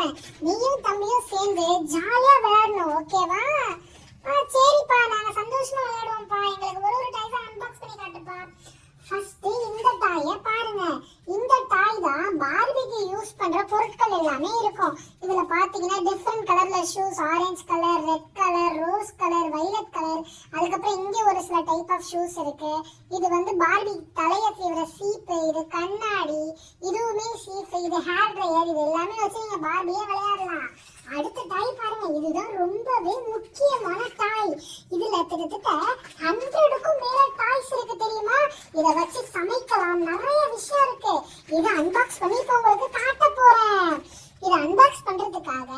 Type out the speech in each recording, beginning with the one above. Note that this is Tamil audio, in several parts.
போறேன். நீயும் தம்பியும் சேர்ந்து ஜாலியா விளையாடணும். ஓகேவா? சரிப்பா, நாங்க சந்தோஷமா விளையாடுவோம்ப்பா. எங்களுக்கு ஒரு டாய்ஸா அன்பாக்ஸ் பண்ணி காட்டுப்பா. ஃபர்ஸ்ட் இந்த டாயை பாருங்க. இந்த டாய் தான் பார்பிக்கு யூஸ் பண்ற பொருட்கள் எல்லாமே இருக்கும். இதுல பாத்தீங்கன்னா டிஃபரெண்ட் கலர்ல shoes, orange colour, red colour, rose colour, violet colour. அதுக்கப்புறம் இங்க ஒரு சில டைப் ஆஃப் ஷூஸ் இருக்கு. இது வந்து பார்பி தலைய சீவுற சீப்பு, இது கண்ணாடி, இதுவுமே சீப்பு, இது ஹேர் ட்ரையர். இது எல்லாமே வச்சு நீங்க பார்பியே விளையாடலாம். அடுத்த டாய் பாருங்க. இதுதான் ரொம்பவே முக்கியமான டாய். இதுல கிட்டத்தட்ட 100க்கும் மேல டாய்ஸ் இருக்கு தெரியுமா? இத வச்சு சமைக்கலாம். நிறைய விஷயம் இருக்கு. இத அன்பாக்ஸ் பண்ணி இப்ப உங்களுக்கு காட்ட போறேன். இத அன்பாக்ஸ் பண்றதுக்காக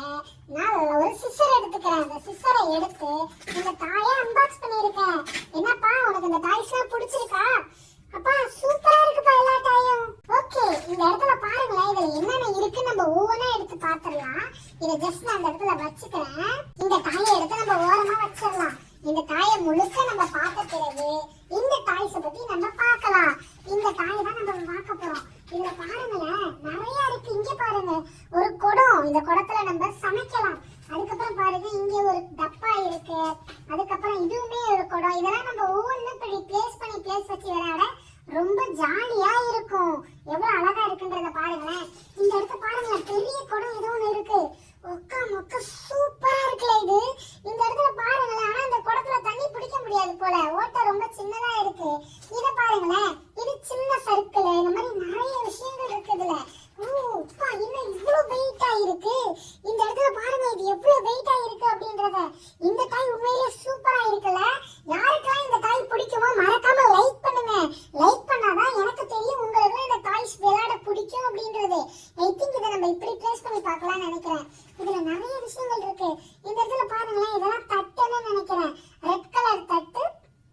நான் ஒரு சிசர் எடுத்துக்கிறேன். அந்த சிசரை எடுத்து இந்த டாயை அன்பாக்ஸ் பண்ணிருக்கேன். என்னப்பா, உனக்கு இந்த டாய்ஸ்லாம் பிடிச்சிருக்கா? அப்பா சூப்பரா இருக்குப்பா எல்லா டாயும். ஓகே, இந்த இடத்துல பாருங்களேன். இதுல என்னென்ன இருக்கு நம்ம ஒவ்வொன்றா எடுத்து பாத்துடலாம். இத ஜஸ்ட் நான் இந்த இடத்துல வச்சுக்கிறேன். இந்த டாயை எடுத்து நம்ம ஓரமா வச்சிடலாம். இந்த டாயை முழுக்க நம்ம பார்த்த பிறகு இந்த டாய்ஸை பத்தி நம்ம பார்க்கலாம். இந்த டாயை தான் நம்ம பார்க்க போறோம். இதுல பாருங்களேன், நிறைய இருக்கு. இங்க பாருங்க, ஒரு குடம். இந்த குடத்துல நம்ம சமைக்கலாம். அதுக்கப்புறம் பாருங்க, இங்க ஒரு டப்பா இருக்கு. அதுக்கப்புறம் இதுவுமே ஒரு குடம். இதெல்லாம் நம்ம ஒவ்வொன்றும் பிளேஸ் பண்ணி பிளேஸ் வச்சு விளையாட ரொம்ப ஜாலியா இருக்கும். எவ்வளவு அழகா இருக்குன்றத பாருங்களேன். இந்த இடத்த பாருங்களேன், பெரிய குடம் ஏதோ ஒண்ணு இருக்கு. ஒக்கா மொக்க சூப்பரா இருக்குல்ல இது. இந்த இடத்துல பாருங்களேன், ஆனா இந்த குடத்துல தண்ணி பிடிக்க முடியாது போல, ஓட்டை ரொம்ப சின்னதா இருக்கு. இத பாருங்களேன், இது சின்ன சர்க்கிள். இந்த மாதிரி நிறைய விஷயங்கள் இருக்கு இதுல. இன்னும் இவ்வளவு வெயிட்டா இருக்கு. இந்த இடத்துல பாருங்க, இது எவ்வளவு வெயிட்டா இருக்கு அப்படின்றத. இந்த டாய் உண்மையிலே சூப்பரா இருக்குல்ல. யாருக்கெல்லாம் இந்த டாய் பிடிக்குமோ மறக்காம லைக் பண்ணுங்க. லைக் பண்ணாதான் எனக்கு தெரியும் உங்களுக்கு இந்த டாய்ஸ் விளையாட பிடிக்கும் அப்படின்றது. ஐ திங்க் இதை நம்ம இப்படி பிளேஸ் பண்ணி பார்க்கலாம்னு நினைக்கிறேன். இதுல நிறைய விஷயங்கள் இருக்கு. இந்த இடத்துல பாருங்களேன், இதெல்லாம் தட்டுன்னு நினைக்கிறேன். ரெட் கலர் தட்டு,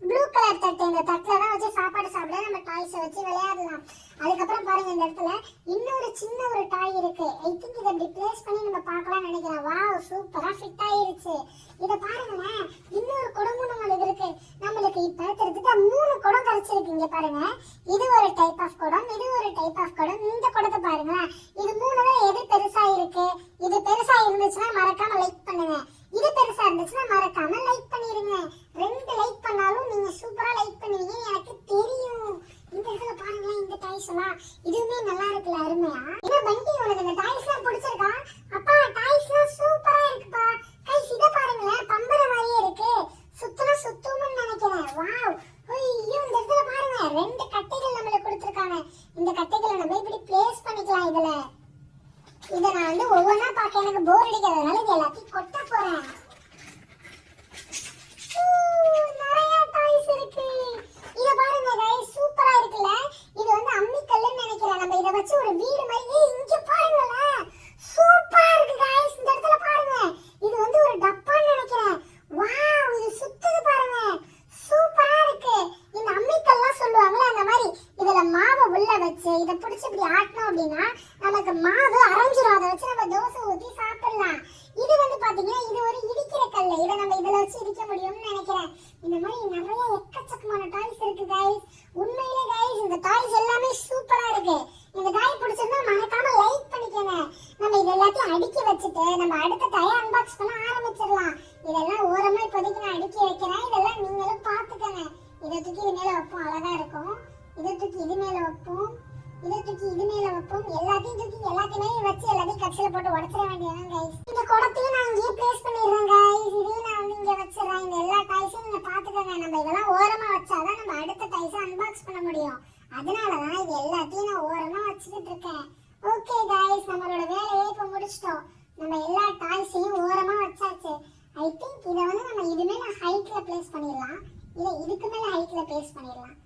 ப்ளூ கலர் தட்டு. இந்த தட்டுல தான் வச்சு சாப்பாடு சாப்பிட நம்ம டாய்ஸை வச்சு விளையாடலாம். அதுக்கப்புறம் பாருங்க, இந்த இடத்துல இன்னொரு சின்ன ஒரு டாய் இருக்கு. ஐ திங்க் இதை இப்படி பிளேஸ் பண்ணி நம்ம பார்க்கலாம்னு நினைக்கிறேன். வாவ், சூப்பரா ஃபிட் ஆயிருச்சு. இத பாருங்களேன், இன்னொரு குடமும் நம்மளுக்கு இருக்கு. நம்மளுக்கு இப்ப கிட்டத்தட்ட 3 குடம் கிடைச்சிருக்கு. இங்க பாருங்க, இது ஒரு டைப் ஆஃப் குடம், இது ஒரு டைப் ஆஃப் குடம். இந்த குடத்தை பாருங்களேன், இது 3ல எது பெருசா இருக்கு? இது பெருசா இருந்துச்சுன்னா மறக்காம லைக் பண்ணுங்க. இது பெருசா இருந்துச்சுன்னா மறக்காம லைக் பண்ணிருங்க. 2 லைக் பண்ணாலும் நீங்க சூப்பரா லைக் பண்ணுவீங்க, எனக்கு தெரியும். இந்த இடத்துல பாருங்களேன், இந்த டாய்ஸ் எல்லாம் இதுவுமே நல்லா இருக்குல்ல, அருமையா. என்ன பண்டி, உனக்கு இந்த டாய்ஸ் எல்லாம் பிடிச்சிருக்கா? அப்பா, டாய்ஸ் எல்லாம் சூப்பரா இருக்குப்பா. கைஸ், இத பாருங்களேன், பம்பர மாதிரியே இருக்கு. சுத்தமா சுத்தும்னு நினைக்கிறேன். வாவ், ஐயோ, இந்த இடத்துல பாருங்க, 2 கட்டைகள் நம்மளுக்கு கொடுத்திருக்காங்க. இந்த கட்டைகளை நம்ம இப்படி பிளேஸ் பண்ணிக்கலாம். இத நான் வந்து ஒவ்வொன்றா பார்க்க எனக்கு போர் அடிக்கிறதுனால இது எல்லாத்தையும் கொட்ட போறேன். நிறைய டாய்ஸ் இருக்கு. இத பாருங்க गाइस, சூப்பரா இருக்குல்ல. இது வந்து அம்மிக்கல்லுன்னு நினைக்கிறேன். நம்ம இத வச்சு ஒரு வீடு மாதிரி. இங்க பாருங்களே, சூப்பரா இருக்கு गाइस. இந்த இடத்துல பாருங்க, இது வந்து ஒரு டப்பான்னு நினைக்கிறேன். வாவ், இது சுத்துது பாருங்க, சூப்பரா இருக்கு. இந்த அம்மிக்கல்லாம் சொல்லுவாங்கல, அந்த மாதிரி இதுல மாவை உள்ள வச்சு இத பிடிச்சு இப்படி ஆட்டணும் அப்படின்னா நமக்கு மாவு அரைஞ்சிரும். அதை வச்சு நம்ம தோசை ஊத்தி சாப்பிடலாம். இது வந்து பாத்தீங்கன்னா, இது ஒரு இடிக்கிற கல்லு. இதை நம்ம இதுல வச்சு இடிக்க முடியும்னு நினைக்கிறேன். இந்த மாதிரி நிறைய எக்கச்சக்கமான டாய்ஸ் இருக்கு गाइस. உண்மையிலே गाइस, இந்த டாய்ஸ் எல்லாமே சூப்பரா இருக்கு. இந்த டாய் பிடிச்சிருந்தா மறக்காம லைக் பண்ணிக்கங்க. நம்ம இது எல்லாத்தையும் அடுக்கி வச்சுட்டு நம்ம அடுத்த டாயை அன்பாக்ஸ் பண்ண ஆரம்பிச்சிடலாம். இதெல்லாம் ஓரமா இப்போதைக்கு நான் அடுக்கி வைக்கிறேன். இதெல்லாம் நீங்களும் பாத்துக்கங்க. இதை தூக்கி இது மேல வைப்போம், அழகா இருக்கும். இதை தூக்கி இது மேல வைப்போம், இதை தூக்கி இது மேல வைப்போம். எல்லாத்தையும் தூக்கி எல்லாத்தையுமே வச்சு எல்லாத்தையும் கட்சியில போட்டு உடச்சிட வேண்டியதான் गाइस. இந்த குடத்தையும் நான் இங்கே பிளேஸ் பண்ணிடுறேன் गाइस. இதையும் நான் வந்து இங்க வச்சிடறேன். இந்த எல்லா டாய்ஸையும் நீங்க பாத்துக்கங்க. நம்ம இதெல்லாம் ஓரமா வச்சாதான் நம்ம அடுத்த டாய்ஸை அன்பாக்ஸ் பண்ண முடியும். அதனாலதான் இது எல்லாத்தையும் நான் ஓரமா வச்சுக்கிட்டு இருக்கேன். ஓகே गाइस, நம்மளோட வேலையை இப்ப முடிச்சிட்டோம். நம்ம எல்லா டாய்ஸையும் ஓரமா வச்சாச்சு. ஐ திங்க் இதை வந்து நம்ம இது மேல ஹைட்ல பிளேஸ் பண்ணிடலாம். இதை இதுக்கு மேல ஹைட்ல பிளேஸ் பண்ணிடலாம்.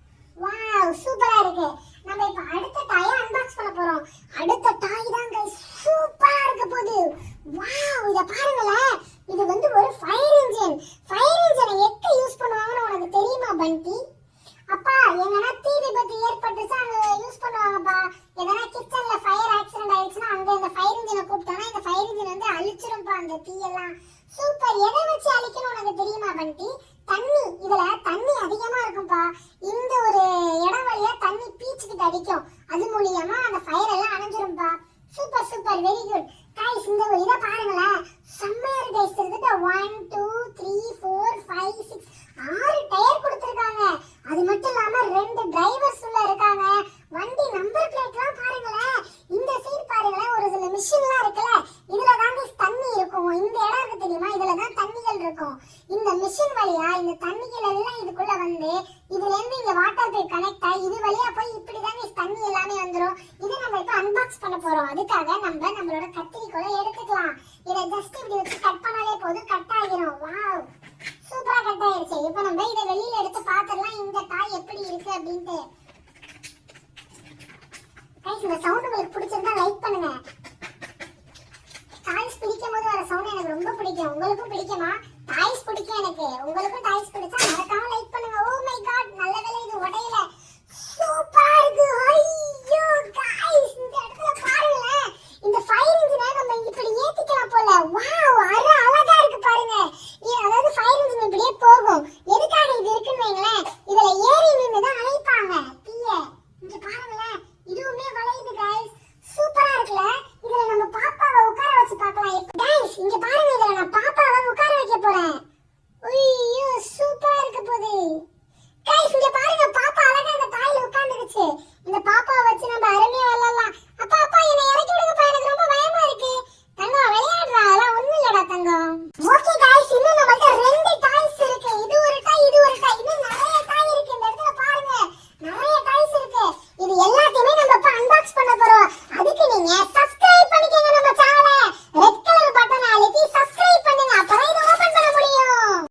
வாவ், சூப்பரா இருக்கு. நம்ம இப்ப அடுத்த டாயை அன்பாக்ஸ் பண்ண போறோம். அடுத்த டாய் தான் गाइस, சூப்பரா இருக்க போகுது. வாவ், இத பாருங்களேன், இது வந்து ஒரு ஃபயர் இன்ஜின். ஃபயர் இன்ஜினை எங்க யூஸ் பண்ணுவாங்கன்னு உனக்கு தெரியுமா பண்டி? அப்பா, எங்கனா தீ விபத்து ஏற்பட்டுச்சு அங்க யூஸ் பண்ணுவாங்கப்பா. எதனா கிச்சன்ல ஃபயர் ஆக்சிடென்ட் ஆயிடுச்சுன்னா அங்க இந்த ஃபயர் இன்ஜினை கூப்பிட்டோம்னா இந்த ஃபயர் இன்ஜின் வந்து அழிச்சிரும்பா அந்த தீயெல்லாம். சூப்பர். எதை வச்சு அழிக்கணும் உனக்கு தெரியுமா பண்டி? தண்ணி. இதுல தண்ணி அதிகமா இருக்கும்பா. இந்த ஒரு இடம் வழியா தண்ணி பீச்சுக்கிட்டு அடிக்கும். அது மூலியமா அந்த ஃபயர் எல்லாம் அணைஞ்சிரும்பா. Super super, very good guys. இந்த இத பாருங்களேன், செம்மையா இருக்கு guys. இதுக்கு 1 2 3 4 5 6 6 டயர் கொடுத்திருக்காங்க. அது மட்டும் இல்லாம 2 டிரைவர்ஸ் உள்ள இருக்காங்க. வண்டி நம்பர் பிளேட்லாம் பாருங்களேன். இந்த சைடு பாருங்களேன், ஒரு சில மிஷின்லாம் இருக்குல, இதுல தான் தண்ணி இருக்கும். இந்த இடம் இருக்கு தெரியுமா, இதுல தான் தண்ணிகள் இருக்கும். இந்த மிஷின் வழியா இந்த தண்ணிகள் எல்லாம் இதுக்குள்ள வந்து இதுல இருந்து இங்க வாட்டர் பைப் கனெக்ட் ஆகி இது வழியா போய் இப்படி தான் தண்ணி எல்லாமே வந்துரும். இதை நம்ம இப்ப அன்பாக்ஸ் பண்ண போறோம். அதுக்காக நம்ம நம்மளோட கத்திரிக்கோலை எடுத்துக்கலாம். இதை ஜஸ்ட் இப்படி வச்சு கட் பண்ணாலே போதும், கட் ஆகிரும். வாவ், சூப்பரா கட் ஆயிருச்சு. இப்போ நம்ம இதை வெளியில எடுத்து பாத்துறலாம் இந்த டாய் எப்படி இருக்கு அப்படின்ட்டு. கைஸ், இந்த சவுண்ட் உங்களுக்கு பிடிச்சிருந்தா லைக் பண்ணுங்க. டாய்ஸ் பிடிக்கும் போது வர சவுண்ட் எனக்கு ரொம்ப பிடிக்கும். உங்களுக்கும் பிடிக்குமா? டாய்ஸ் பிடிக்கும் எனக்கு. உங்களுக்கும் டாய்ஸ் பிடிச்சா மறக்காம லைக் பண்ணுங்க. ஓ மை காட், நல்ல வேளை இது உடையல. சூப்பரா இருக்கு. ஐயோ गाइस, இந்த இடத்துல பாருங்க, இந்த ஃபயர் இன்ஜினை நம்ம இப்படி ஏத்திக்கலாம் போல. வாவ், அழகா இருக்கு பாருங்க. அதாவது ஃபயர் இன்ஜின் இப்படியே போகும். எதுக்காக இது இருக்குன்னு வைங்களேன், இதுல ஏறி நின்னு தான் அணைப்பாங்க தீய. இங்க பாருங்களேன், இதுவுமே வளையுது गाइस. சூப்பரா இருக்குல. இதுல நம்ம பாப்பாவை உட்கார வச்சு பார்க்கலாம். गाइस, இங்க பாருங்க.